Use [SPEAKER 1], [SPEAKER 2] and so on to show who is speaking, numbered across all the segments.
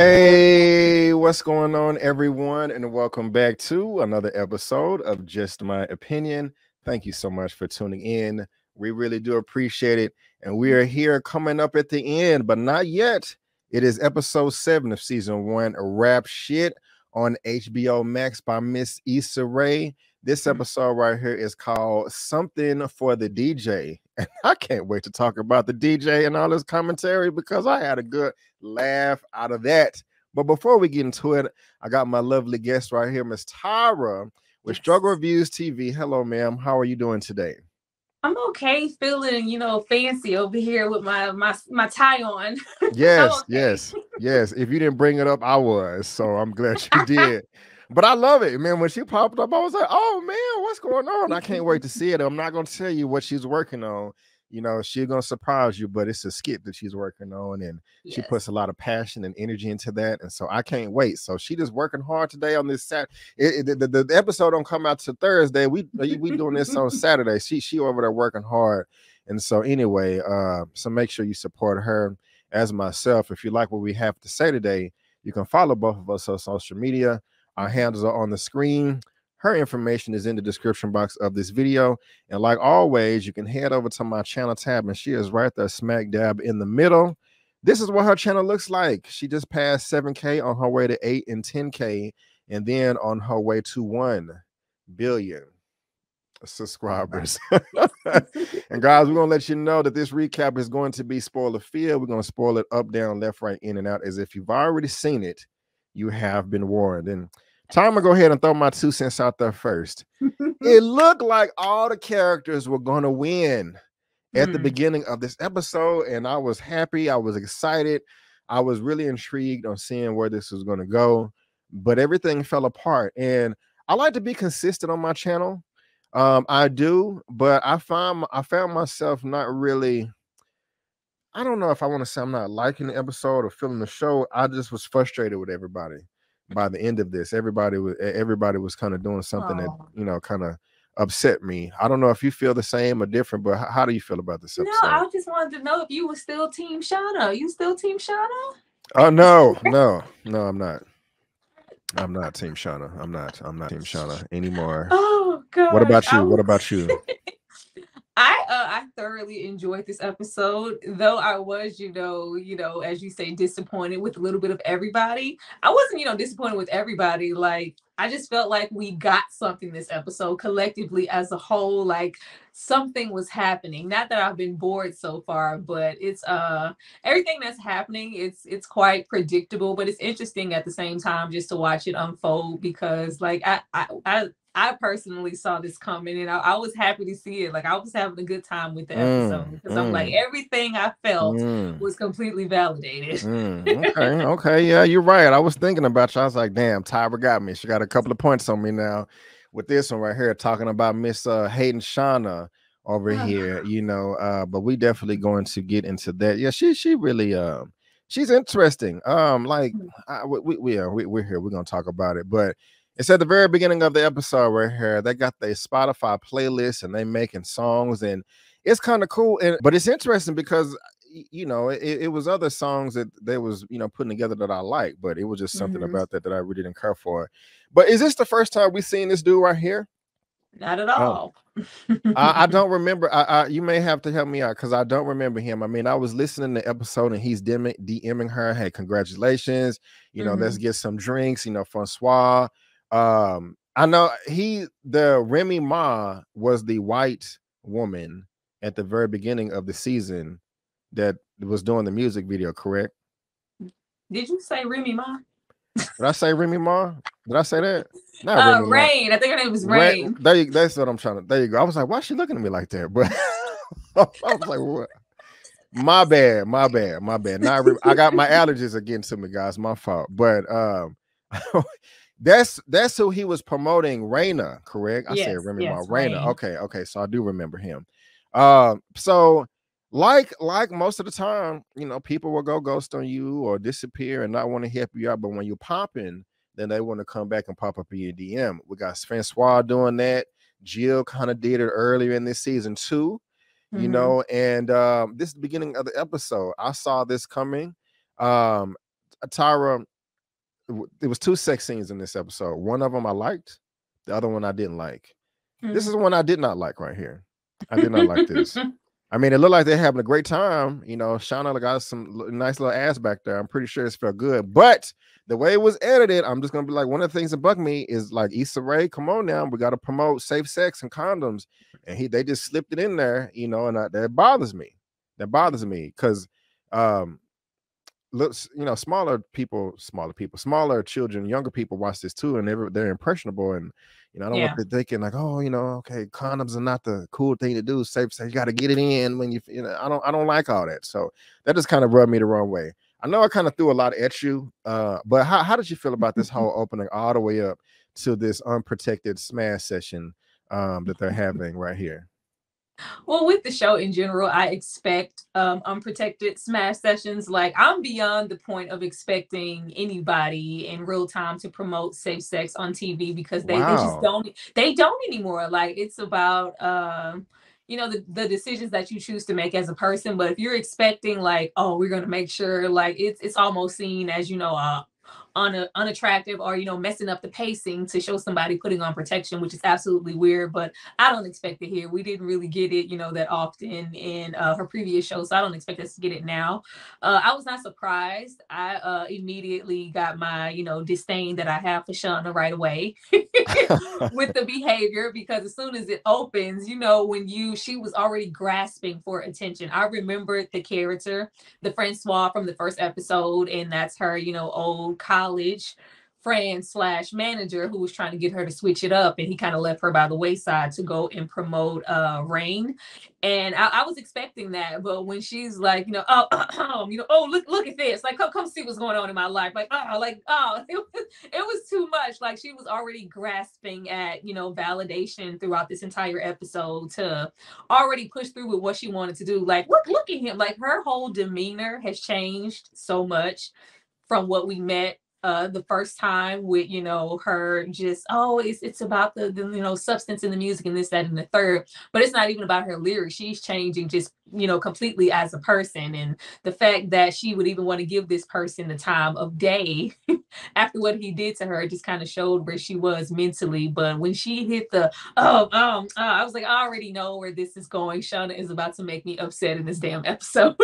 [SPEAKER 1] Hey, what's going on, everyone? And welcome back to another episode of Just My Opinion. Thank you so much for tuning in. We really do appreciate it. And we are here coming up at the end, but not yet. It is episode 7 of season 1, Rap Shit on HBO Max by Miss Issa Rae. This episode right here is called Something for the DJ. And I can't wait to talk about the DJ and all this commentary because I had a good laugh out of that. But before we get into it, I got my lovely guest right here, Miss Tyra with Struggle Reviewz TV. Hello, ma'am. How are you doing today?
[SPEAKER 2] I'm okay, feeling fancy over here with my tie on.
[SPEAKER 1] Yes,
[SPEAKER 2] Okay.
[SPEAKER 1] yes. If you didn't bring it up, I was. So I'm glad you did. But I love it, man. When she popped up, I was like, oh man, what's going on? I can't wait to see it. I'm not gonna tell you what she's working on. She's gonna surprise you, but it's a skit that she's working on, and she puts a lot of passion and energy into that. And so I can't wait. So she just working hard today on this Saturday. The episode don't come out till Thursday. We doing this on Saturday. She over there working hard. And so anyway, so make sure you support her as myself. If you like what we have to say today, you can follow both of us on social media. Our handles are on the screen. Her information is in the description box of this video. And like always, you can head over to my channel tab, and she is right there smack dab in the middle. This is what her channel looks like. She just passed 7K on her way to 8 and 10K, and then on her way to 1 billion subscribers. And guys, we're gonna let you know that this recap is going to be spoiler filled. We're gonna spoil it up, down, left, right, in and out. As if you've already seen it, you have been warned. And time to go ahead and throw my 2 cents out there first. It looked like all the characters were gonna win at the beginning of this episode, and I was happy. I was excited. I was really intrigued on seeing where this was going to go, but everything fell apart. And I like to be consistent on my channel. I do, but I found myself not really. I don't know if I want to say I'm not liking the episode or feeling the show. I just was frustrated with everybody by the end of this. Everybody was kind of doing something that kind of upset me. I don't know if you feel the same or different, but how do you feel about this episode?
[SPEAKER 2] No, I just wanted to know if you were still Team Shauna. You still Team Shauna?
[SPEAKER 1] Oh no, I'm not. I'm not Team Shauna. I'm not Team Shauna anymore.
[SPEAKER 2] Oh God.
[SPEAKER 1] What about you? What about you?
[SPEAKER 2] I thoroughly enjoyed this episode, though I was, as you say, disappointed with a little bit of everybody. I wasn't, disappointed with everybody. Like, I just felt like we got something this episode collectively as a whole, like something was happening. Not that I've been bored so far, but it's everything that's happening, it's quite predictable, but it's interesting at the same time just to watch it unfold because like I personally saw this coming, and I was happy to see it. Like I was having a good time with the episode because I'm like everything I felt was completely validated.
[SPEAKER 1] Okay, yeah, you're right. I was thinking about you. I was like, damn, Tyra got me. She got a couple of points on me now with this one right here, talking about Miss Hayden Shauna over here. But we definitely going to get into that. Yeah, she really she's interesting. We're here. We're gonna talk about it, but. It's at the very beginning of the episode right here. They got their Spotify playlist and they making songs, and it's kind of cool. But it's interesting because it was other songs that they was putting together that I like, but it was just something about that I really didn't care for. But is this the first time we've seen this dude right here?
[SPEAKER 2] Not at all.
[SPEAKER 1] I don't remember. You may have to help me out because I don't remember him. I mean, I was listening to the episode and he's DMing her. Hey, congratulations. Let's get some drinks. Francois. I know the Remy Ma was the white woman at the very beginning of the season that was doing the music video, correct?
[SPEAKER 2] Did you say Remy Ma?
[SPEAKER 1] Did I say Remy Ma? Did I say that?
[SPEAKER 2] Not Remy Rain. Ma. I think her name was Rain.
[SPEAKER 1] That's what I'm trying to. There you go. I was like, why is she looking at me like that? But I was like, what? My bad. Not I got my allergies again to me, guys. My fault. But That's who he was promoting, Raina, correct? I said Remy Ma, Raina. Okay, so I do remember him. So like most of the time, people will go ghost on you or disappear and not want to help you out, but when you pop in, then they want to come back and pop up in your DM. We got Francois doing that. Jill kind of did it earlier in this season too, and this is the beginning of the episode. I saw this coming. Tyra, there was 2 sex scenes in this episode. One of them I liked, the other one I didn't like. This is one I did not like right here. I did not like this. I mean, it looked like they're having a great time. You know, Sharronda got some nice little ass back there. I'm pretty sure it felt good. But the way it was edited, I'm just going to be like, one of the things that bug me is like, Issa Rae, come on now. We got to promote safe sex and condoms. And they just slipped it in there, you know, and that bothers me. That bothers me because, looks, you know, smaller children, younger people watch this too, and they're impressionable, and you know, I don't want them thinking like, oh, you know, okay, condoms are not the cool thing to do. Safe sex, you got to get it in when you know. I don't like all that, so that just kind of rubbed me the wrong way. I know I kind of threw a lot at you, but how did you feel about this whole opening all the way up to this unprotected smash session that they're having right here?
[SPEAKER 2] Well, with the show in general, I expect unprotected smash sessions. Like, I'm beyond the point of expecting anybody in real time to promote safe sex on TV because they just don't anymore. Like, it's about you know, the decisions that you choose to make as a person. But if you're expecting like, oh, we're gonna make sure like it's almost seen as, you know, unattractive or, you know, messing up the pacing to show somebody putting on protection, which is absolutely weird, but I don't expect it here. We didn't really get it, you know, that often in her previous show, so I don't expect us to get it now. I was not surprised. I immediately got my, you know, disdain that I have for Sharronda right away with the behavior, because as soon as it opens, you know, she was already grasping for attention. I remembered the character, the Francois from the first episode, and that's her, you know, old college friend / manager who was trying to get her to switch it up, and he kind of left her by the wayside to go and promote Rain. And I was expecting that, but when she's like, you know, you know, oh, look at this, like, come see what's going on in my life, like, it was too much. Like, she was already grasping at, you know, validation throughout this entire episode to already push through with what she wanted to do. Like, look at him, like, her whole demeanor has changed so much from what we met the first time with, you know, her just, oh, it's about the you know, substance in the music and this, that, and the third, but it's not even about her lyrics. She's changing just, you know, completely as a person. And the fact that she would even want to give this person the time of day after what he did to her just kind of showed where she was mentally. But when she hit the I was like, I already know where this is going. Sharronda is about to make me upset in this damn episode.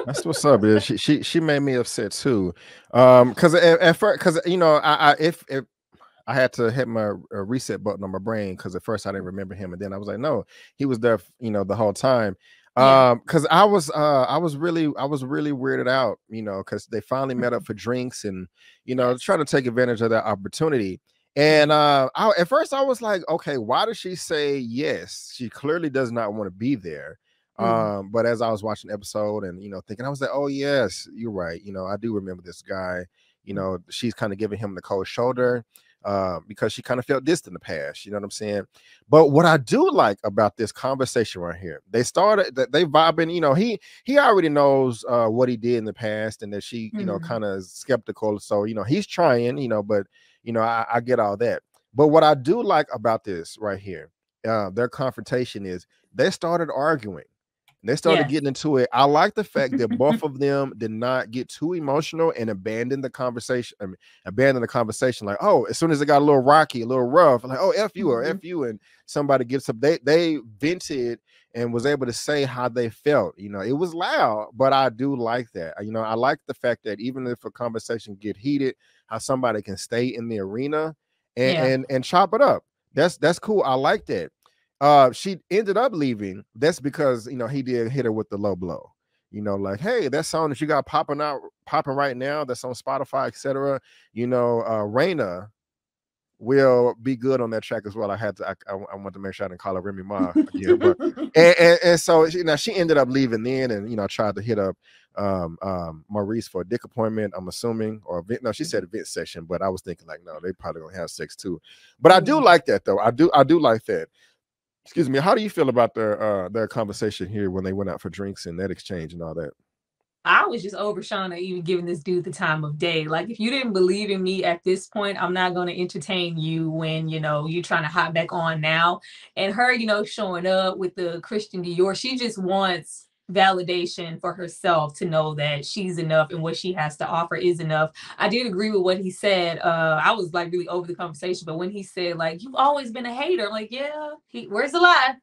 [SPEAKER 1] That's what's up. She made me upset too, because at first, because you know, if I had to hit my reset button on my brain, because at first I didn't remember him, and then I was like, no, he was there, you know, the whole time. Because I was really weirded out, you know, because they finally met up for drinks and, you know, trying to take advantage of that opportunity. And at first I was like, okay, why does she say yes? She clearly does not want to be there. But as I was watching the episode and, you know, thinking, I was like, oh yes, you're right. You know, I do remember this guy. You know, she's kind of giving him the cold shoulder because she kind of felt distant in the past. You know what I'm saying? But what I do like about this conversation right here, they vibing. You know, he already knows what he did in the past, and that she, you know, kind of skeptical. So, you know, he's trying. You know, but you know, I get all that. But what I do like about this right here, their confrontation is they started arguing. They started getting into it. I like the fact that both of them did not get too emotional and abandon the conversation. Like, oh, as soon as it got a little rocky, a little rough, like, oh, F you or F you, and somebody gets up, they vented and was able to say how they felt. You know, it was loud, but I do like that. You know, I like the fact that even if a conversation get heated, how somebody can stay in the arena and chop it up. That's cool. I like that. She ended up leaving. That's because, you know, he did hit her with the low blow. You know, like, hey, that song that you got popping right now, that's on Spotify, etc. You know, Raina will be good on that track as well. I want to make sure I didn't call her Remy Ma again, but and so, you know, she ended up leaving then, and, you know, tried to hit up Maurice for a dick appointment, I'm assuming, or no, she said event session, but I was thinking like, no, they probably gonna have sex too. But I do like that though. I do like that. Excuse me. How do you feel about their conversation here when they went out for drinks and that exchange and all that?
[SPEAKER 2] I was just over Sharronda even giving this dude the time of day. Like, if you didn't believe in me at this point, I'm not going to entertain you when, you know, you're trying to hop back on now. And her, you know, showing up with the Christian Dior, she just wants validation for herself to know that she's enough and what she has to offer is enough. I did agree with what he said. I was like really over the conversation, but when he said like, you've always been a hater, I'm like, yeah, where's the lie?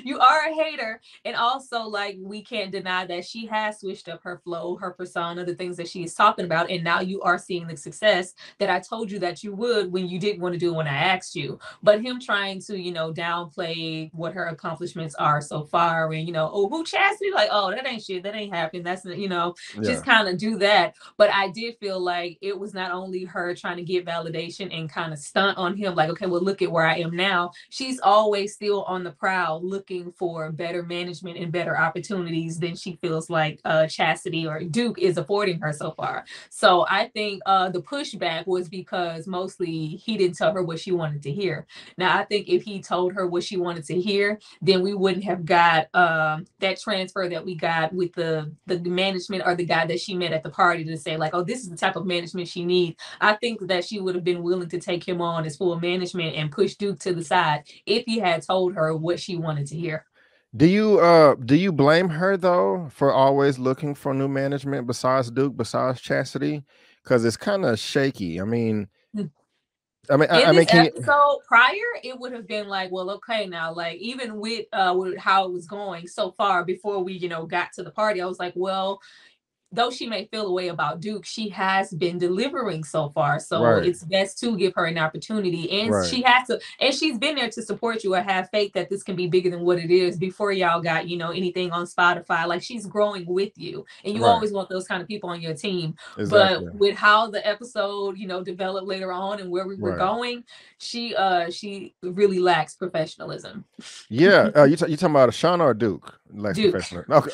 [SPEAKER 2] You are a hater. And also like, we can't deny that she has switched up her flow, her persona, the things that she is talking about. And now you are seeing the success that I told you that you would when you didn't want to do it when I asked you. But him trying to, you know, downplay what her accomplishments are so far, and, you know, oh, who Chastity? Like, oh, that ain't shit. That ain't happening. That's, you know, just kind of do that. But I did feel like it was not only her trying to get validation and kind of stunt on him, like, okay, well, look at where I am now. She's always still on the prowl looking for better management and better opportunities than she feels like Chastity or Duke is affording her so far. So I think the pushback was because mostly he didn't tell her what she wanted to hear. Now, I think if he told her what she wanted to hear, then we wouldn't have got that transfer that we got with the management or the guy that she met at the party to say like, oh, this is the type of management she needs. I think that she would have been willing to take him on as full management and push Duke to the side if he had told her what she wanted to hear.
[SPEAKER 1] Do you blame her though for always looking for new management besides Duke, besides Chastity? Because it's kind of shaky. I mean,
[SPEAKER 2] in this episode prior, it would have been like, well, okay, now, like, even with how it was going so far before we, you know, got to the party, I was like, well, though she may feel a way about Duke, she has been delivering so far. So it's best to give her an opportunity. And she has to, and she's been there to support you or have faith that this can be bigger than what it is before y'all got, you know, anything on Spotify. Like, she's growing with you. And you always want those kind of people on your team. But with how the episode, you know, developed later on and where we were going, she really lacks professionalism.
[SPEAKER 1] Yeah. You talking about Shauna or Duke? Lacks professionalism.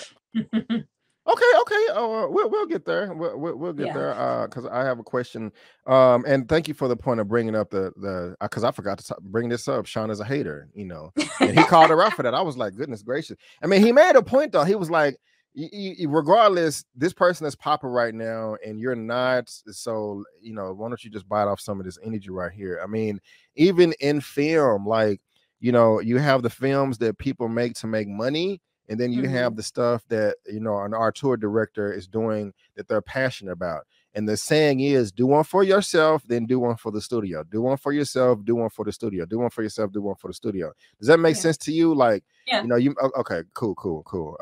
[SPEAKER 1] Okay. Okay. Oh, we'll get there. We'll get there. Because I have a question. And thank you for the point of bringing up the because I forgot to bring this up. Sean is a hater, you know, and he called her out for that. I was like, goodness gracious. I mean, he made a point though. He was like, regardless, this person is popping right now, and you're not. So, you know, why don't you just bite off some of this energy right here? I mean, even in film, like, you know, you have the films that people make to make money. And then you have the stuff that, you know, an art tour director is doing that they're passionate about. And the saying is, do one for yourself, then do one for the studio. Do one for yourself, do one for the studio. Do one for yourself, do one for the studio. Does that make sense to you? Like, you know, okay, cool.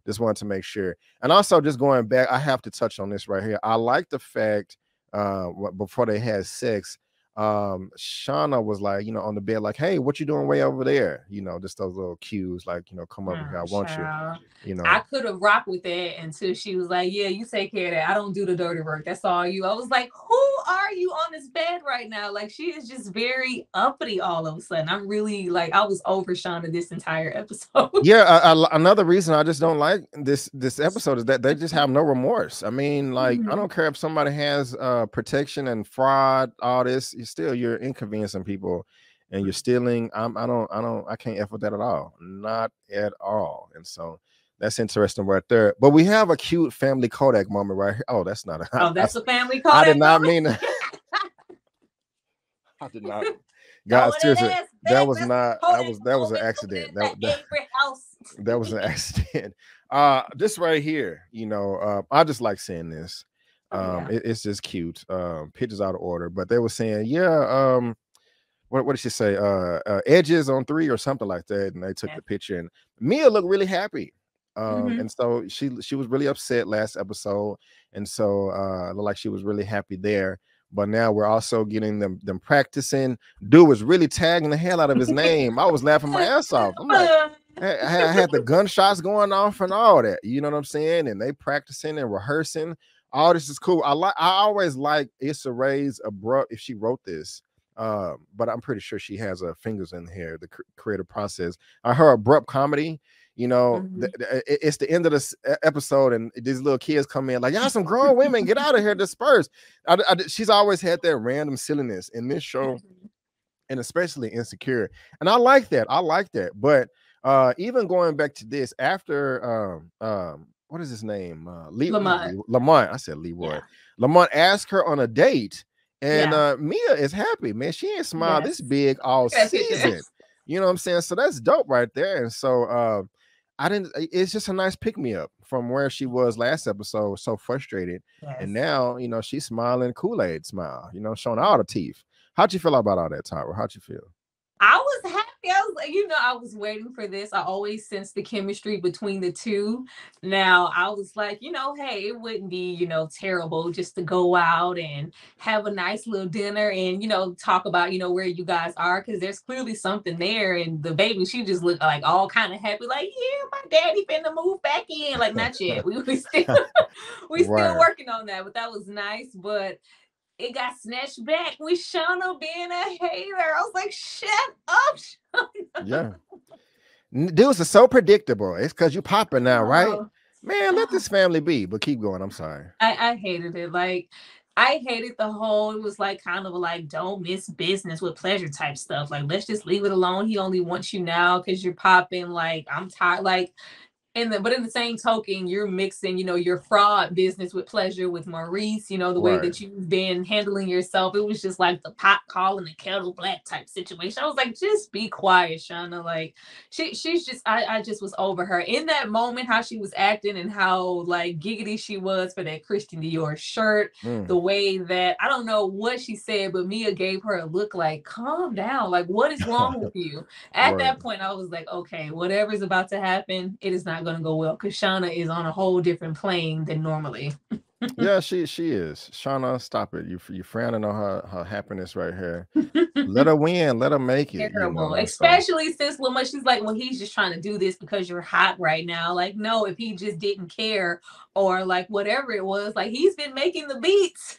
[SPEAKER 1] Just wanted to make sure. And also just going back, I have to touch on this right here. I like the fact before they had sex, Shauna was like, you know, on the bed, like, hey, what you doing way over there? You know, just those little cues, like, you know, come over here, I want you. You know, I
[SPEAKER 2] could have rocked with that until she was like, yeah, you take care of that. I don't do the dirty work. That's all you. I was like, who are you on this bed right now? Like, she is just very uppity all of a sudden. I'm really like, I was over Shauna this entire episode.
[SPEAKER 1] Yeah, another reason I just don't like this episode is that they just have no remorse. I mean, like, I don't care if somebody has protection and fraud, all this. You're inconveniencing people and you're stealing. I can't F with that at all. Not at all. And so that's interesting right there. But we have a cute family Kodak moment right here. Oh, that's not
[SPEAKER 2] that's a family Kodak.
[SPEAKER 1] I did not mean that. I did not. Guys, seriously, that was an accident. That was an accident. This right here, you know, I just like saying this. It's just cute. Pictures out of order, but they were saying, what did she say? Edges on 3 or something like that, and they took the picture, and Mia looked really happy. And so she was really upset last episode, and so looked like she was really happy there. But now we're also getting them practicing. Dude was really tagging the hell out of his name. I was laughing my ass off. I'm like, I had the gunshots going off and all that. You know what I'm saying? And they practicing and rehearsing. All this is cool. I always like Issa Rae's abrupt if she wrote this, but I'm pretty sure she has her fingers in here, the creative process. Her abrupt comedy, you know, it's the end of this episode, and these little kids come in like, y'all some grown women, get out of here, disperse. She's always had that random silliness in this show, and especially Insecure, and I like that. But even going back to this after what is his name? Lamont. I said Leroy. Yeah. Lamont asked her on a date, and Mia is happy, man. She ain't smiled this big all season. You know what I'm saying? So that's dope right there. And so I didn't. It's just a nice pick me up from where she was last episode, so frustrated, and
[SPEAKER 2] Yes.
[SPEAKER 1] now she's smiling, Kool-Aid smile, showing all the teeth. How'd you feel about all that, Tyra? How'd you feel?
[SPEAKER 2] I was happy. I was like, I was waiting for this. I always sensed the chemistry between the two. Now I was like, hey, it wouldn't be, terrible just to go out and have a nice little dinner and, talk about, where you guys are, because there's clearly something there. And the baby, she just looked like all kind of happy, like, yeah, my daddy finna move back in. Like, not yet. We still still working on that, but that was nice. But it got snatched back with Shauna being a hater. I was like, shut up, Shauna.
[SPEAKER 1] Yeah. Dudes are so predictable. It's because you popping now, right? Man, let this family be. But keep going. I'm sorry.
[SPEAKER 2] I hated it. Like, I hated the whole, it was like kind of like, don't miss business with pleasure type stuff. Like, let's just leave it alone. He only wants you now because you're popping. Like, I'm tired. Like, but in the same token, you're mixing, your fraud business with pleasure with Maurice, the way that you've been handling yourself. It was just like the pot calling the kettle black type situation. I was like, just be quiet, Shauna. Like, she's just, I just was over her in that moment, how she was acting and how like giggity she was for that Christian Dior shirt. The way that, I don't know what she said, but Mia gave her a look like, calm down. Like, what is wrong with you? At that point, I was like, okay, whatever's about to happen, it is not going to go well, because Shauna is on a whole different plane than normally.
[SPEAKER 1] Yeah, she is. Shauna, stop it. You frowning on her happiness right here. Let her win. Let her make it.
[SPEAKER 2] Terrible. Especially since Lamont, she's like, well, he's just trying to do this because you're hot right now. Like, no, if he just didn't care or like whatever it was, like he's been making the beats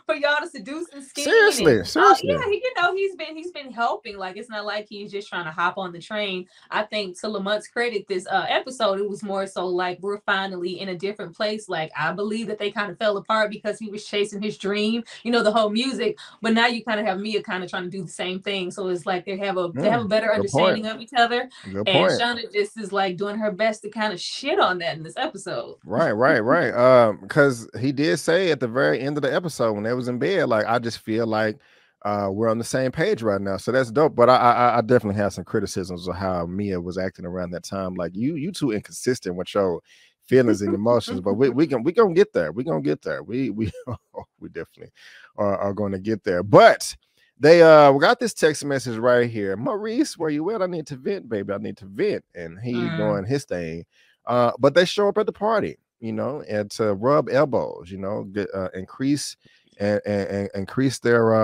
[SPEAKER 2] for y'all to seduce and scheme.
[SPEAKER 1] Seriously.
[SPEAKER 2] Yeah, he's been helping. Like, it's not like he's just trying to hop on the train. I think to Lamont's credit, this episode, it was more so like we're finally in a different place. Like, I believe that they kind of fell apart because he was chasing his dream, the whole music. But now you kind of have Mia kind of trying to do the same thing. So it's like they have a better understanding of each other. And Shauna just is like doing her best to kind of shit on that in this episode.
[SPEAKER 1] Right. Because he did say at the very end of the episode when they was in bed, like, I just feel like we're on the same page right now. So that's dope. But I definitely have some criticisms of how Mia was acting around that time. Like, you too inconsistent with your feelings and emotions. But we gonna get there. We gonna get there. We definitely are going to get there. But we got this text message right here. Maurice, where you at? I need to vent, baby. I need to vent. And he doing his thing. But they show up at the party, and to rub elbows, get, increase and increase their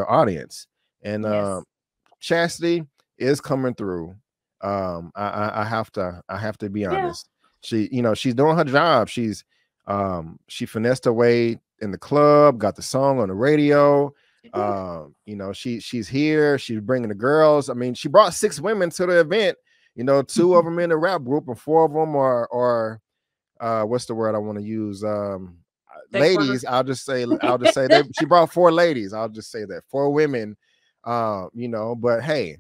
[SPEAKER 1] audience. And Chastity is coming through. I have to be honest. She, she's doing her job. She finessed her way in the club, got the song on the radio. She's here. She's bringing the girls. I mean, she brought 6 women to the event. 2 of them in the rap group, and 4 of them are what's the word I want to use? Ladies. I'll just say she brought 4 ladies. I'll just say that 4 women. But hey,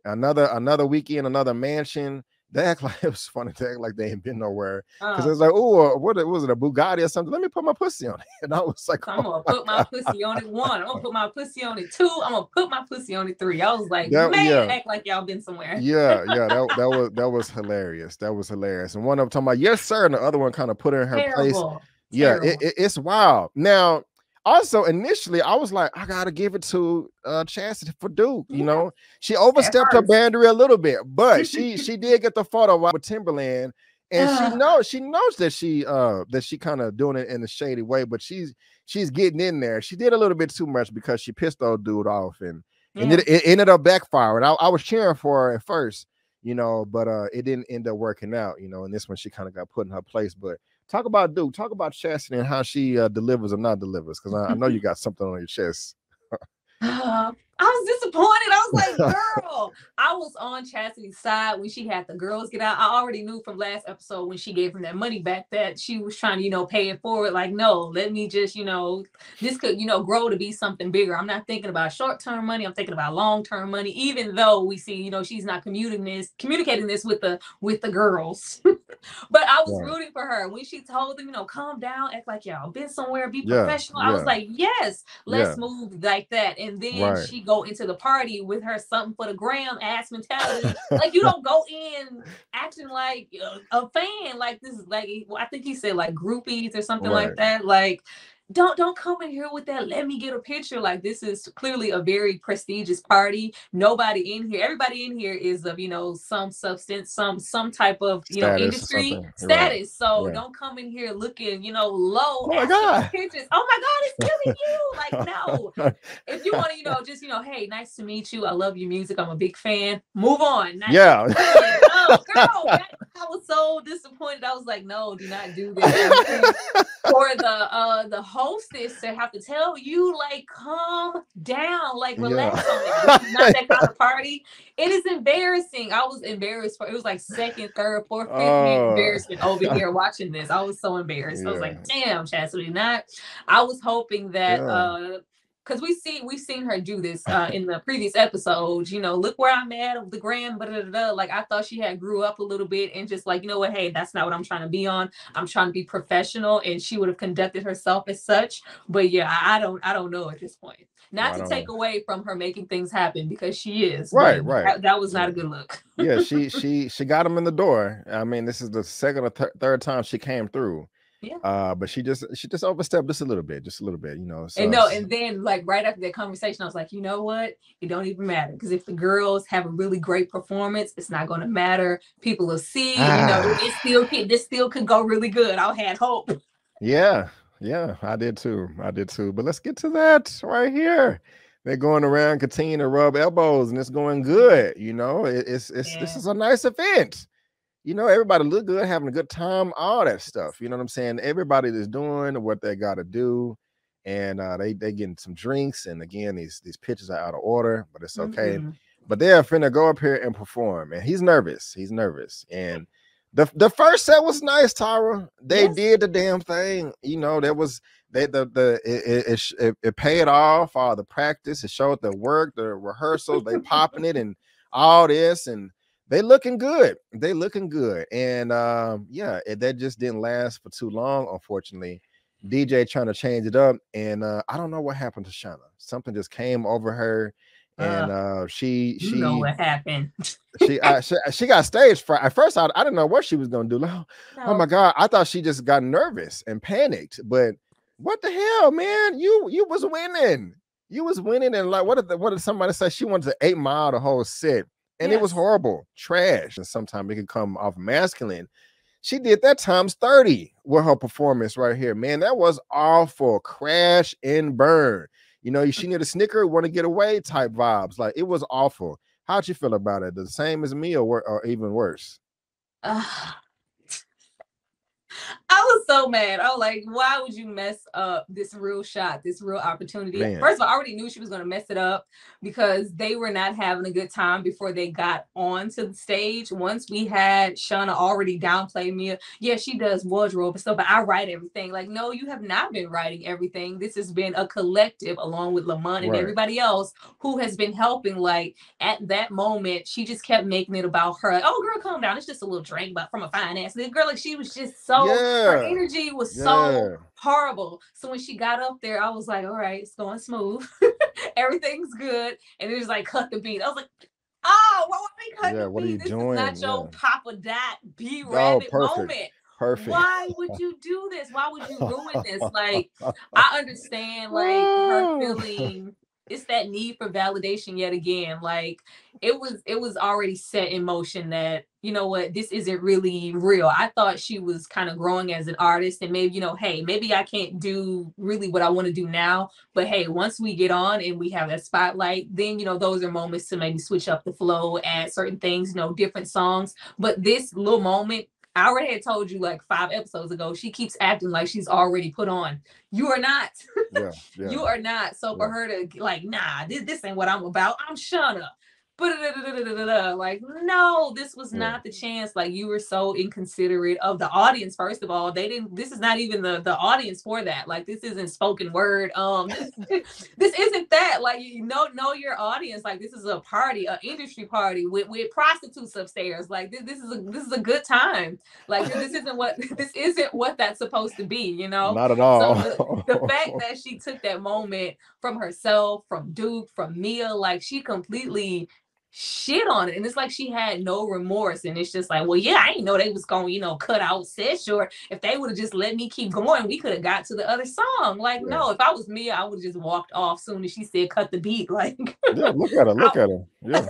[SPEAKER 1] another weekend, another mansion. They act like it was funny. They act like they ain't been nowhere because it was like, oh, what was it, a Bugatti or something? Let me put my pussy on it. And I was like,
[SPEAKER 2] I'm gonna put my pussy on it 1. I'm gonna put my pussy on it 2. I'm gonna put my pussy on it 3. I was like, act like y'all been somewhere.
[SPEAKER 1] That was hilarious. That was hilarious. And one of them talking about yes, sir, and the other one kind of put her in her place. Yeah, it's wild. Now, also, initially, I was like, I gotta give it to Chastity for Duke. She overstepped her boundary a little bit, but she did get the photo with Timberland, and she knows that she kind of doing it in a shady way, but she's getting in there. She did a little bit too much because she pissed old dude off, and it ended up backfiring. I was cheering for her at first, but it didn't end up working out, and this one she kind of got put in her place. But talk about Duke. Talk about Chastity and how she delivers or not delivers, because I know you got something on your chest.
[SPEAKER 2] I was disappointed. I was like, girl, I was on Chastity's side when she had the girls get out. I already knew from last episode when she gave him that money back that she was trying to, pay it forward. Like, no, let me just, this could, grow to be something bigger. I'm not thinking about short-term money. I'm thinking about long-term money, even though we see, she's not communicating this with the girls. But I was
[SPEAKER 1] Right.
[SPEAKER 2] rooting for her when she told them, calm down, act like y'all been somewhere, be
[SPEAKER 1] Yeah.
[SPEAKER 2] professional. I was
[SPEAKER 1] Yeah.
[SPEAKER 2] like, yes, let's
[SPEAKER 1] Yeah.
[SPEAKER 2] move like that. And then
[SPEAKER 1] Right.
[SPEAKER 2] she go into the party with her something for the gram ass mentality. Like you don't go in acting like a fan. Like this is like I think he said like groupies or something like
[SPEAKER 1] Right.
[SPEAKER 2] that. Like don't come in here with that. Let me get a picture. Like this is clearly a very prestigious party. Nobody in here, everybody in here is of some substance, some type of
[SPEAKER 1] Status or
[SPEAKER 2] industry
[SPEAKER 1] something. You're right.
[SPEAKER 2] status. So
[SPEAKER 1] Yeah.
[SPEAKER 2] don't come in here looking low,
[SPEAKER 1] Oh my
[SPEAKER 2] asking for
[SPEAKER 1] God.
[SPEAKER 2] pictures. Oh my God, it's really you. Like no. If you want to, just hey, nice to meet you. I love your music. I'm a big fan. Move on. Not
[SPEAKER 1] Yeah.
[SPEAKER 2] no, girl. I was so disappointed. I was like, no, do not do this. For the hostess to have to tell you, like, calm down, like relax on it. This is not that kind of party. It is embarrassing. I was embarrassed for it was like second, third, fourth, fifth week embarrassment over here watching this. I was so embarrassed. I was like, damn, Chastity, not. I was hoping that because we've seen her do this in the previous episodes. Look where I'm at of the gram, like I thought she had grew up a little bit and just like, what, hey, that's not what I'm trying to be on. I'm trying to be professional, and she would have conducted herself as such. But yeah, I don't know at this point. Not to take away from her making things happen because she is.
[SPEAKER 1] Right,
[SPEAKER 2] but
[SPEAKER 1] right.
[SPEAKER 2] That was not a good look.
[SPEAKER 1] Yeah, she got him in the door. I mean, this is the second or third time she came through.
[SPEAKER 2] Yeah.
[SPEAKER 1] But she just overstepped just a little bit, So,
[SPEAKER 2] and then like right after that conversation, I was like, you know what? It don't even matter because if the girls have a really great performance, it's not going to matter. People will see. This still could go really good. I had hope.
[SPEAKER 1] Yeah, I did too. But let's get to that right here. They're going around, continuing to rub elbows, and it's going good. This is a nice event. Everybody look good, having a good time, all that stuff. You know what I'm saying? Everybody is doing what they got to do, and they getting some drinks. And again, these pitches are out of order, but it's okay. Mm-hmm. But they're finna go up here and perform, and he's nervous. And the first set was nice, Tyra. They did the damn thing. There was it paid off. All the practice, it showed the work, the rehearsals, they popping it, and all this and. They looking good. And that just didn't last for too long, unfortunately. DJ trying to change it up, and I don't know what happened to Shauna. Something just came over her, and she
[SPEAKER 2] know what happened.
[SPEAKER 1] she got stage fright. At first, I didn't know what she was gonna do. Oh my God, I thought she just got nervous and panicked. But what the hell, man? You was winning. And like, what did somebody say? She wanted to 8 Mile the whole set. And it was horrible, trash. And sometimes it can come off masculine. She did that times 30 with her performance right here. Man, that was awful. Crash and burn. She need a snicker, want to get away type vibes. Like, it was awful. How'd you feel about it? The same as me or even worse?
[SPEAKER 2] I was so mad. I was like, why would you mess up this real shot, this real opportunity? Man. First of all, I already knew she was going to mess it up because they were not having a good time before they got onto the stage. Once we had Shauna already downplay me. Yeah, she does wardrobe and stuff, but I write everything. Like, no, you have not been writing everything. This has been a collective along with Lamont and everybody else who has been helping. Like, at that moment, she just kept making it about her. Like, oh, girl, calm down. It's just a little drink, but from a fine ass. The girl, like, she was just so... Her energy was so horrible. So when she got up there, I was like, all right, it's going smooth. Everything's good. And it was like, cut the beat. I was like, oh, what are we cutting the
[SPEAKER 1] what
[SPEAKER 2] beat?
[SPEAKER 1] Are you
[SPEAKER 2] this
[SPEAKER 1] doing?
[SPEAKER 2] Is not your Papa Dot B-Rabbit moment.
[SPEAKER 1] Perfect.
[SPEAKER 2] Why would you do this? Why would you ruin this? Like, I understand, like, her feeling... It's that need for validation yet again. Like, it was already set in motion that, you know what, this isn't really real. I thought she was kind of growing as an artist and maybe, hey, maybe I can't do really what I want to do now. But hey, once we get on and we have that spotlight, then, those are moments to maybe switch up the flow, add certain things, different songs. But this little moment, I already had told you like 5 episodes ago, she keeps acting like she's already put on. You are not. You are not. So for her to like, nah, this ain't what I'm about. I'm Shauna. like, no, this was not the chance. Like, you were so inconsiderate of the audience. First of all, this is not even the audience for that. Like, this isn't spoken word. This isn't that. Like, you know your audience. Like, this is a party, an industry party with prostitutes upstairs. Like, this is a good time. Like, this isn't what that's supposed to be, you know?
[SPEAKER 1] Not at all.
[SPEAKER 2] So the fact that she took that moment from herself, from Duke, from Mia, like, she completely shit on it, and it's like she had no remorse, and it's just like, well, yeah, I didn't know they was gonna, cut out Sesh, or if they would have just let me keep going, we could have got to the other song. Like, no, if I was Mia, I would have just walked off soon as she said cut the beat. Like,
[SPEAKER 1] yeah, look at her. Yeah.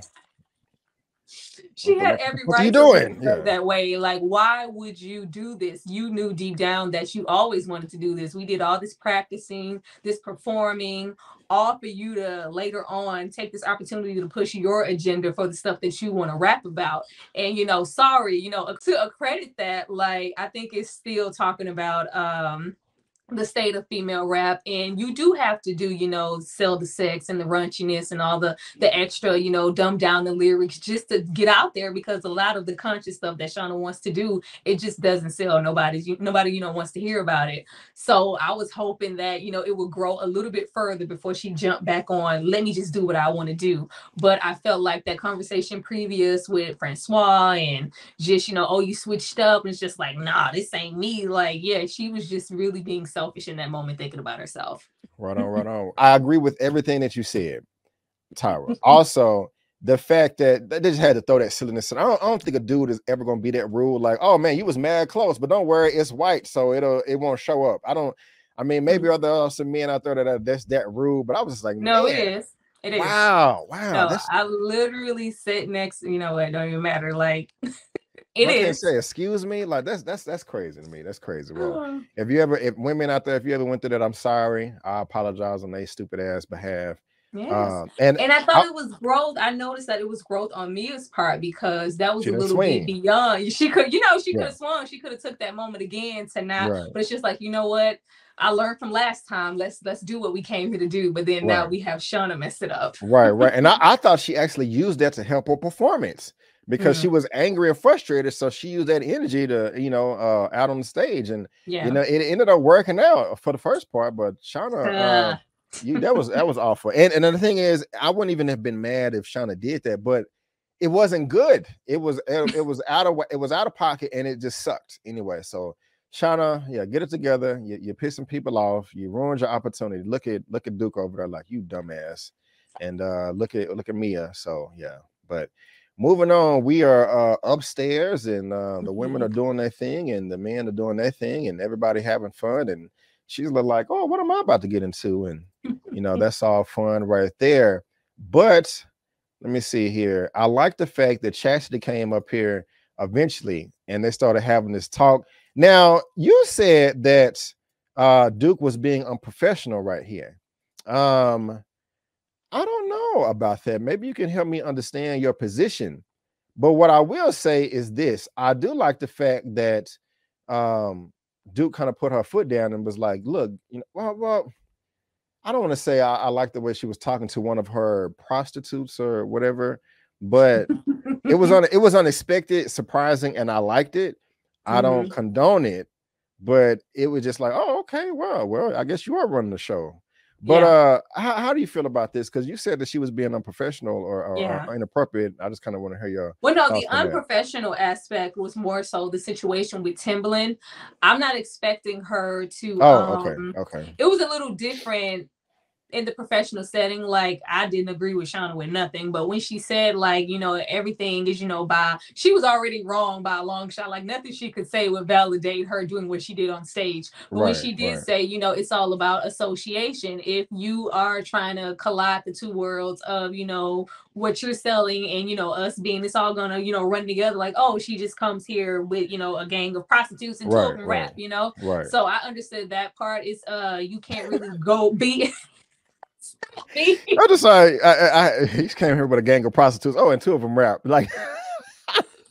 [SPEAKER 2] She had every right. What are you doing? That way. Like, why would you do this? You knew deep down that you always wanted to do this. We did all this practicing, this performing, all for you to later on take this opportunity to push your agenda for the stuff that you want to rap about. And, sorry, to accredit that, like, I think it's still talking about the state of female rap, and you do have to do, sell the sex and the raunchiness and all the extra, dumb down the lyrics just to get out there, because a lot of the conscious stuff that Shauna wants to do, it just doesn't sell. Nobody wants to hear about it. So I was hoping that, it would grow a little bit further before she jumped back on, let me just do what I want to do. But I felt like that conversation previous with Francois and just, oh, you switched up, and it's just like, nah, this ain't me. Like, yeah, she was just really being selfish in that moment, thinking about herself.
[SPEAKER 1] Right on. I agree with everything that you said, Tyra. Also, the fact that they just had to throw that silliness in. I don't think a dude is ever going to be that rude. Like, oh man, you was mad close, but don't worry, it's white, so it won't show up. I mean, maybe some men out there that's that rude, but I was just like,
[SPEAKER 2] no, it is. It is.
[SPEAKER 1] Wow.
[SPEAKER 2] No, I literally sit next. It don't even matter. Like. It is.
[SPEAKER 1] Can't say excuse me, like that's crazy to me. That's crazy. Well, if women out there, if you ever went through that, I'm sorry. I apologize on their stupid ass behalf.
[SPEAKER 2] Yes. And I thought it was growth. I noticed that it was growth on Mia's part, because that was a little bit beyond. She could, she could have swung. She could have took that moment again to not. Right. But it's just like, you know what? I learned from last time. Let's do what we came here to do. But then now we have Shauna mess it up.
[SPEAKER 1] Right. And I thought she actually used that to help her performance, because she was angry and frustrated. So she used that energy to, out on the stage, and it ended up working out for the first part. But Shauna, that was awful. And the thing is, I wouldn't even have been mad if Shauna did that, but it wasn't good. It was out of pocket, and it just sucked anyway. So Shauna, get it together. You're pissing people off. You ruined your opportunity. Look at Duke over there, like, you dumbass, and look at Mia. So but. Moving on, we are upstairs, and the women are doing their thing, and the men are doing their thing, and everybody having fun. And she's like, oh, what am I about to get into? And, that's all fun right there. But let me see here. I like the fact that Chastity came up here eventually, and they started having this talk. Now, you said that Duke was being unprofessional right here. I don't know about that. Maybe you can help me understand your position. But what I will say is this. I do like the fact that Duke kind of put her foot down and was like, look, well, I don't want to say I like the way she was talking to one of her prostitutes or whatever, but it was unexpected, surprising, and I liked it. I don't condone it, but it was just like, oh, okay, well, I guess you are running the show. But how do you feel about this? Because you said that she was being unprofessional or inappropriate. I just kind of want to hear your.
[SPEAKER 2] Well, no, the unprofessional aspect was more so the situation with Timbaland. I'm not expecting her to. Okay. It was a little different in the professional setting. Like, I didn't agree with Shauna with nothing, but when she said, like, everything is, she was already wrong by a long shot. Like, nothing she could say would validate her doing what she did on stage. But when she did say, it's all about association. If you are trying to collide the two worlds of, what you're selling and, us being, it's all gonna, run together. Like, oh, she just comes here with, a gang of prostitutes and two of them rap, Right. So I understood that part. Is you can't really go be.
[SPEAKER 1] I just he came here with a gang of prostitutes. Oh, and two of them rap. Like,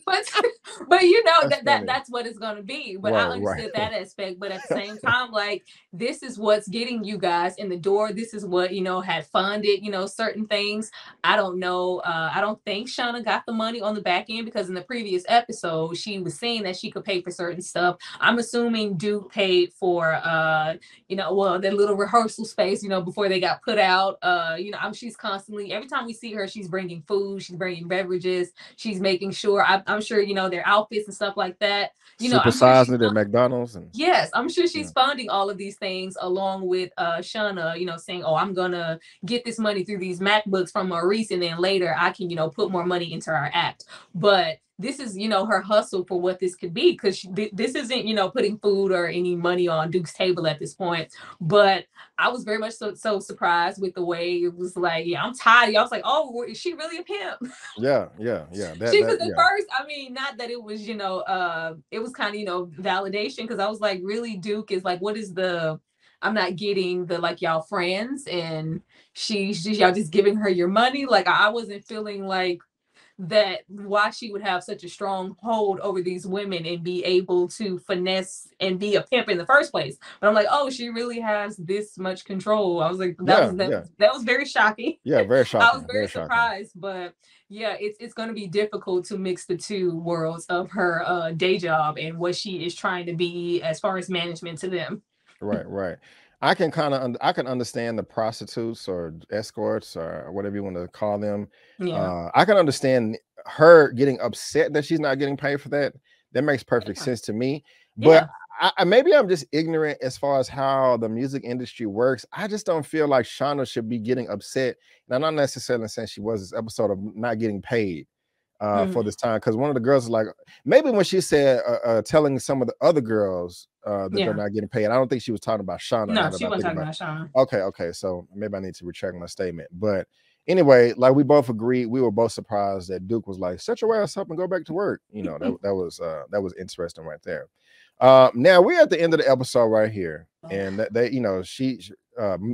[SPEAKER 2] but But you know
[SPEAKER 1] That's
[SPEAKER 2] that's what it's gonna be. But I understood that aspect. But at the same time, like this is what's getting you guys in the door. This is what had funded certain things. I don't know. I don't think Shauna got the money on the back end because in the previous episode she was saying that she could pay for certain stuff. I'm assuming Duke paid for their little rehearsal space before they got put out. She's constantly, every time we see her, she's bringing food, she's bringing beverages, she's making sure I'm sure their outfits and stuff like that.
[SPEAKER 1] Supersizing it at McDonald's. And
[SPEAKER 2] yes, I'm sure she's funding all of these things along with Shauna, saying, oh, I'm gonna get this money through these MacBooks from Maurice, and then later I can put more money into our act. But this is her hustle for what this could be, because this isn't putting food or any money on Duke's table at this point. But I was very much so surprised with the way it was like, I'm tired. I was like, oh, is she really a pimp?
[SPEAKER 1] Yeah.
[SPEAKER 2] First, I mean, not that it was it was kind of validation, because I was like, really, Duke is like, what is I'm not getting the like y'all friends, and she's y'all just giving her your money. Like I wasn't feeling like that why she would have such a strong hold over these women and be able to finesse and be a pimp in the first place. But I'm like, oh, she really has this much control. I was like, that was very shocking.
[SPEAKER 1] Yeah, very shocking.
[SPEAKER 2] I was very surprised, but yeah, it's going to be difficult to mix the two worlds of her day job and what she is trying to be as far as management to them.
[SPEAKER 1] Right. I can understand the prostitutes or escorts or whatever you want to call them.
[SPEAKER 2] Yeah.
[SPEAKER 1] I can understand her getting upset that she's not getting paid for that. That makes perfect sense to me. But maybe I'm just ignorant as far as how the music industry works. I just don't feel like Shauna should be getting upset. And I'm not necessarily saying she was this episode of not getting paid for this time, because one of the girls is like, maybe when she said telling some of the other girls that they're not getting paid, I don't think she was talking about Shauna.
[SPEAKER 2] No, she wasn't talking about Shauna.
[SPEAKER 1] Okay, so maybe I need to retract my statement. But anyway, like we both agreed, we were both surprised that Duke was like, set your ass up and go back to work. That was interesting right there. Now we're at the end of the episode right here, and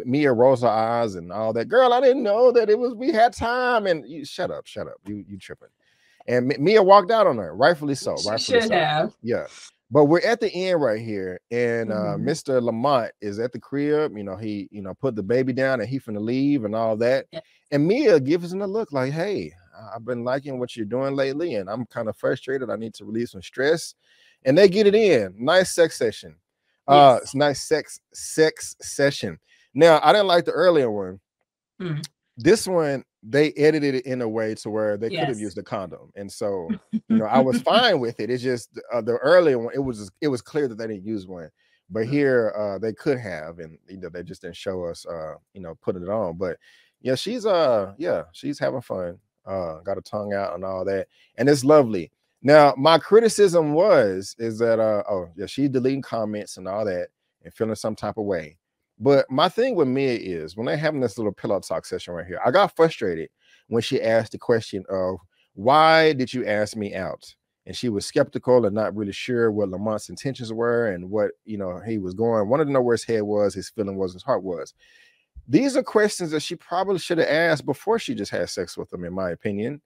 [SPEAKER 1] Mia rolls her eyes and all that. Girl, I didn't know that we had time. And you shut up, you tripping. And Mia walked out on her, rightfully so.
[SPEAKER 2] She should have.
[SPEAKER 1] Yeah. But we're at the end right here, and Mr. Lamont is at the crib. He put the baby down and he finna leave and all that. Yeah. And Mia gives him a look like, hey, I've been liking what you're doing lately, and I'm kind of frustrated. I need to release some stress. And they get it in. Nice sex session. It's nice sex session. Now, I didn't like the earlier one. This one, they edited it in a way to where they could have used a condom, and so I was fine with it. It's just the earlier one, it was clear that they didn't use one, but here they could have, and they just didn't show us putting it on. But yeah, she's having fun, got a tongue out and all that, and it's lovely. Now my criticism is that she's deleting comments and all that and feeling some type of way. But my thing with Mia is when they're having this little pillow talk session right here, I got frustrated when she asked the question of, why did you ask me out? And she was skeptical and not really sure what Lamont's intentions were and what, he was going. Wanted to know where his head was, his feeling was, his heart was. These are questions that she probably should have asked before she just had sex with him, in my opinion.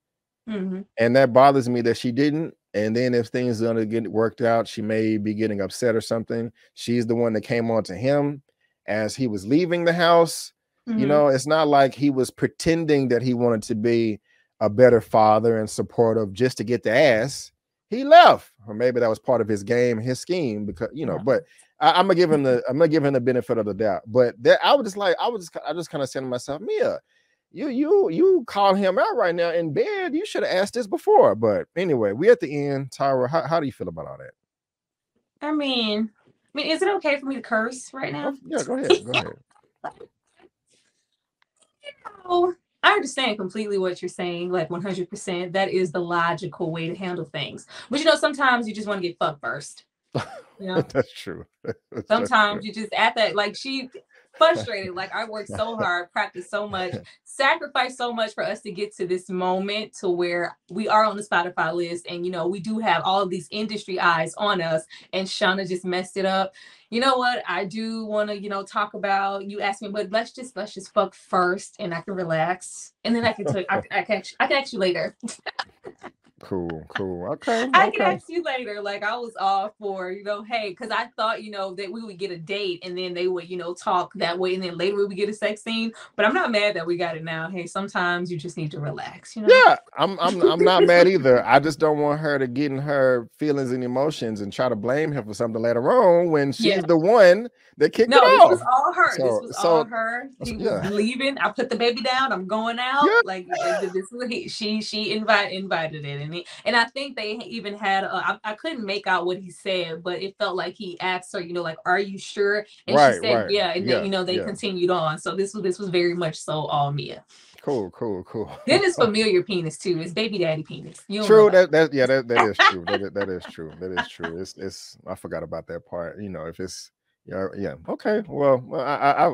[SPEAKER 1] And that bothers me that she didn't. And then if things are going to get worked out, she may be getting upset or something. She's the one that came on to him as he was leaving the house. It's not like he was pretending that he wanted to be a better father and supportive just to get the ass. He left, or maybe that was part of his game, his scheme, because but I'm gonna give him the benefit of the doubt. But I just kind of said to myself, Mia, you call him out right now in bed. You should have asked this before. But anyway, we at the end. Tyra, how do you feel about all that?
[SPEAKER 2] I mean, is it okay for me to curse right now?
[SPEAKER 1] Yeah, go ahead.
[SPEAKER 2] I understand completely what you're saying, like 100%. That is the logical way to handle things. But sometimes you just want to get fucked first.
[SPEAKER 1] That's true.
[SPEAKER 2] Sometimes you just at that, like she frustrated. Like I worked so hard, practiced so much, sacrificed so much for us to get to this moment to where we are on the Spotify list, and we do have all of these industry eyes on us, and Shauna just messed it up. You know what? I do want to, talk about. You asked me, but let's just fuck first, and I can relax, and then I can I can ask you later.
[SPEAKER 1] Cool. Okay.
[SPEAKER 2] I can ask you later. Like I was all for, hey, because I thought, that we would get a date and then they would, talk that way, and then later we would get a sex scene. But I'm not mad that we got it now. Hey, sometimes you just need to relax,
[SPEAKER 1] Yeah, I'm not mad either. I just don't want her to get in her feelings and emotions and try to blame him for something later on when she's the one that kicked it off.
[SPEAKER 2] No, this was all her. This was all her. He was leaving. I put the baby down. I'm going out.
[SPEAKER 1] Yeah.
[SPEAKER 2] Like this was she invited it, and I think they even had. I couldn't make out what he said, but it felt like he asked her, like, "Are you sure?" And she said, "Yeah." And then they continued on. So this was very much so all Mia.
[SPEAKER 1] Cool.
[SPEAKER 2] Then it's familiar penis too. It's baby daddy penis.
[SPEAKER 1] True. That is true. That is true. That is true. It's I forgot about that part. If it's okay. Well,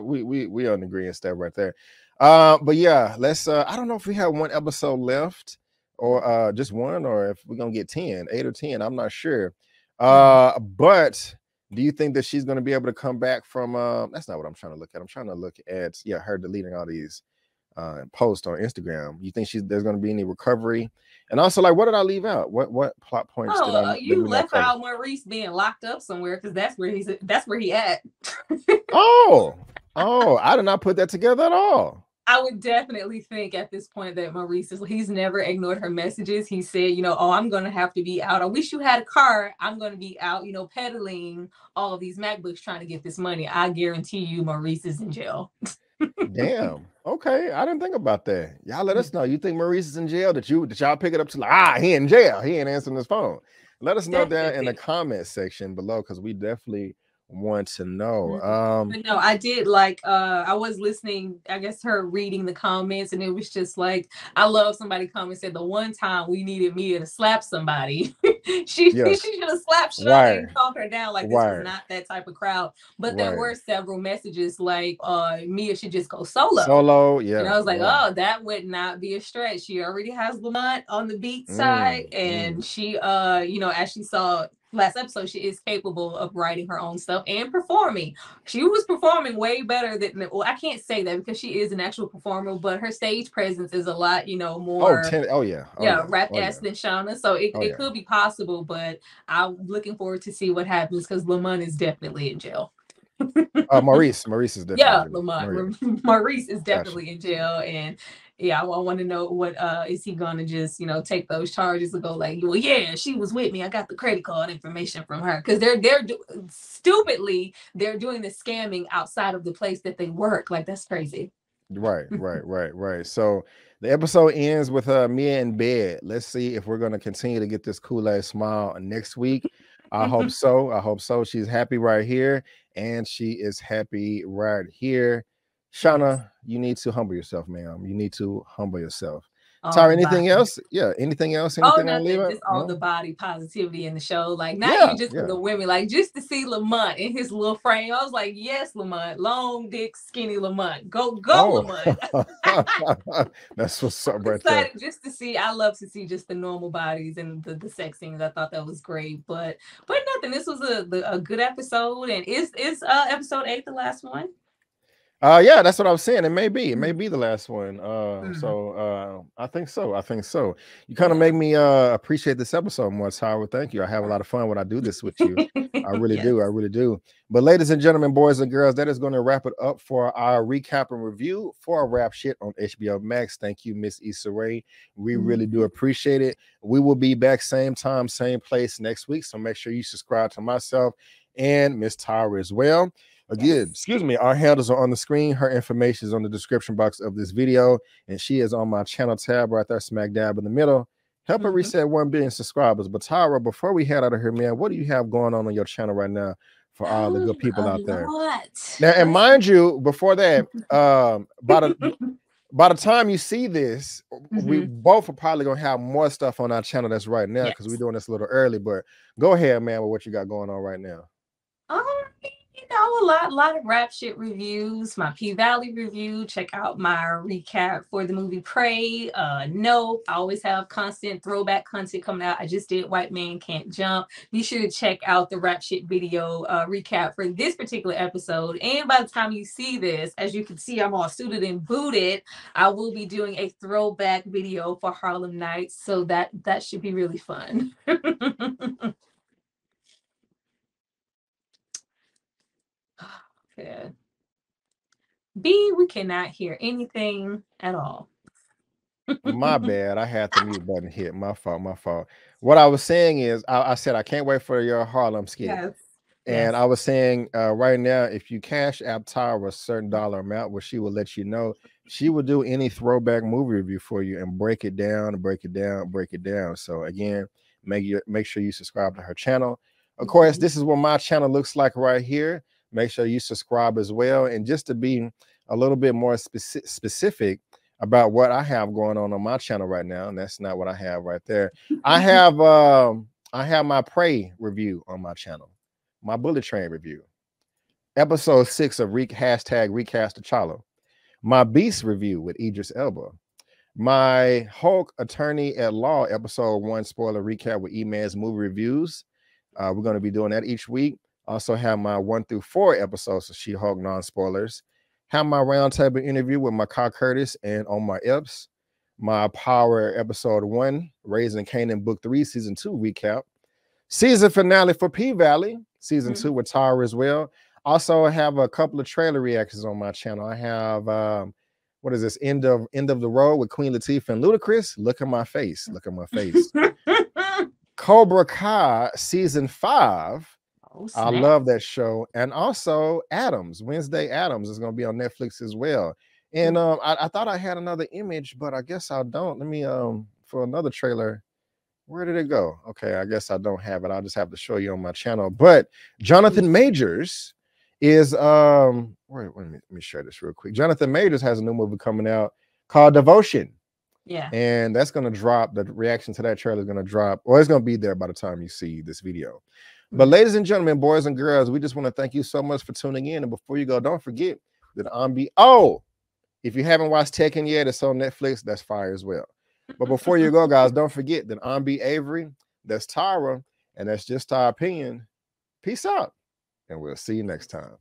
[SPEAKER 1] we on the agreement step right there. But yeah, let's. I don't know if we have one episode left or just one, or if we're gonna get 10, 8 or 10. I'm not sure. But do you think that she's gonna be able to come back from? That's not what I'm trying to look at. I'm trying to look at her deleting all these post on Instagram. You think there's going to be any recovery? And also, like, what did I leave out? What plot points did I?
[SPEAKER 2] You left out Maurice being locked up somewhere, because that's where he at.
[SPEAKER 1] oh, I did not put that together at all.
[SPEAKER 2] I would definitely think at this point that Maurice he's never ignored her messages. He said, I'm going to have to be out. I wish you had a car. I'm going to be out, peddling all of these MacBooks trying to get this money. I guarantee you Maurice is in jail.
[SPEAKER 1] Damn. Okay, I didn't think about that. Y'all let us know. You think Maurice is in jail? That y'all pick it up to like, he in jail. He ain't answering his phone. Let us know down in the comment section below, because we definitely want to know.
[SPEAKER 2] But no, I did like I was listening, I guess her reading the comments, and it was just like, I love somebody come and said the one time we needed Mia to slap somebody. she should have slapped Sharronda and calmed her down. Like this was not that type of crowd. But there were several messages like Mia should just go solo. And I was like, oh, that would not be a stretch. She already has Lamont on the beat side, and she as she saw last episode, she is capable of writing her own stuff and performing. She was performing way better than, well, I can't say that because she is an actual performer, but her stage presence is a lot, more rap-ass than Shauna. So it could be possible, but I'm looking forward to see what happens, because Lamont is definitely in jail.
[SPEAKER 1] Maurice is definitely
[SPEAKER 2] Lamont. Maurice is definitely in jail, and I want to know what is he gonna just take those charges and go like, well, yeah, she was with me. I got the credit card information from her, because they're stupidly they're doing the scamming outside of the place that they work. Like that's crazy.
[SPEAKER 1] Right. So the episode ends with Mia in bed. Let's see if we're gonna continue to get this Kool-Aid smile next week. I hope so. She's happy right here, and she is happy right here. Shauna, you need to humble yourself, ma'am. You need to humble yourself. Tara, anything else? Yeah, anything else? Anything
[SPEAKER 2] I leave just all the body positivity in the show. Like not even just for the women, like just to see Lamont in his little frame. I was like, yes, Lamont, long dick, skinny Lamont. Go, Lamont.
[SPEAKER 1] That's what's up right there.
[SPEAKER 2] Just to see, I love to see just the normal bodies and the sex scenes. I thought that was great, but nothing. This was a good episode, and is episode 8 the last one?
[SPEAKER 1] Yeah, that's what I was saying. It may be the last one. So I think so. You kind of make me appreciate this episode more, Tyra. Thank you. I have a lot of fun when I do this with you. I really do. But ladies and gentlemen, boys and girls, that is going to wrap it up for our recap and review for our rap shit on HBO Max. Thank you, Miss Issa Rae. We really do appreciate it. We will be back same time, same place next week. So make sure you subscribe to myself and Miss Tyra as well. Again, excuse me, our handles are on the screen. Her information is on the description box of this video, and she is on my channel tab right there, smack dab in the middle. Help her reset 1 billion subscribers. But Tyra, before we head out of here, man, what do you have going on your channel right now for all the good people out there? Now, and mind you, before that, by the time you see this, we both are probably gonna have more stuff on our channel that's right now, because we're doing this a little early. But go ahead, man, with what you got going on right now.
[SPEAKER 2] a lot of rap shit reviews. My P-Valley review. Check out my recap for the movie Prey. Nope. I always have constant throwback content coming out. I just did White Man Can't Jump. Be sure to check out the rap shit video recap for this particular episode. And by the time you see this, as you can see, I'm all suited and booted. I will be doing a throwback video for Harlem Nights, so that should be really fun. Okay. B, we cannot hear anything at all.
[SPEAKER 1] My bad. I had the mute button hit. My fault. What I was saying is, I said I can't wait for your Harlem skit.
[SPEAKER 2] Yes.
[SPEAKER 1] And I was saying right now, if you cash app Tyra a certain dollar amount, where she will let you know, she will do any throwback movie review for you and break it down. So again, make sure you subscribe to her channel. Of course, this is what my channel looks like right here. Make sure you subscribe as well. And just to be a little bit more specific about what I have going on my channel right now, and that's not what I have right there. I have my Prey review on my channel, my Bullet Train review, episode 6 of hashtag Recast T'Challa, my Beast review with Idris Elba, my Hulk Attorney at Law episode 1 spoiler recap with Eman's movie reviews. We're going to be doing that each week. Also have my 1 through 4 episodes of She-Hulk non-spoilers. Have my roundtable interview with my Kyle Curtis and Omar Epps. My Power episode 1, Raising Kanan book 3 season 2 recap. Season finale for P-Valley, season 2 with Tyra as well. Also have a couple of trailer reactions on my channel. I have what is this? End of the Road with Queen Latifah and Ludacris. Look at my face. Cobra Kai season 5. Oh, I love that show. And also Wednesday Addams is going to be on Netflix as well. And I thought I had another image, but I guess I don't. Let me for another trailer. Where did it go? Okay, I guess I don't have it. I'll just have to show you on my channel. But Jonathan Majors is let me share this real quick. Jonathan Majors has a new movie coming out called Devotion.
[SPEAKER 2] Yeah. And
[SPEAKER 1] that's going to drop. The reaction to that trailer is going to drop, or it's going to be there by the time you see this video. But ladies and gentlemen, boys and girls, we just want to thank you so much for tuning in. And before you go, don't forget that if you haven't watched Tekken yet, it's on Netflix. That's fire as well. But before you go, guys, don't forget that I'm B. Avery, that's Tyra, and that's just our opinion. Peace out, and we'll see you next time.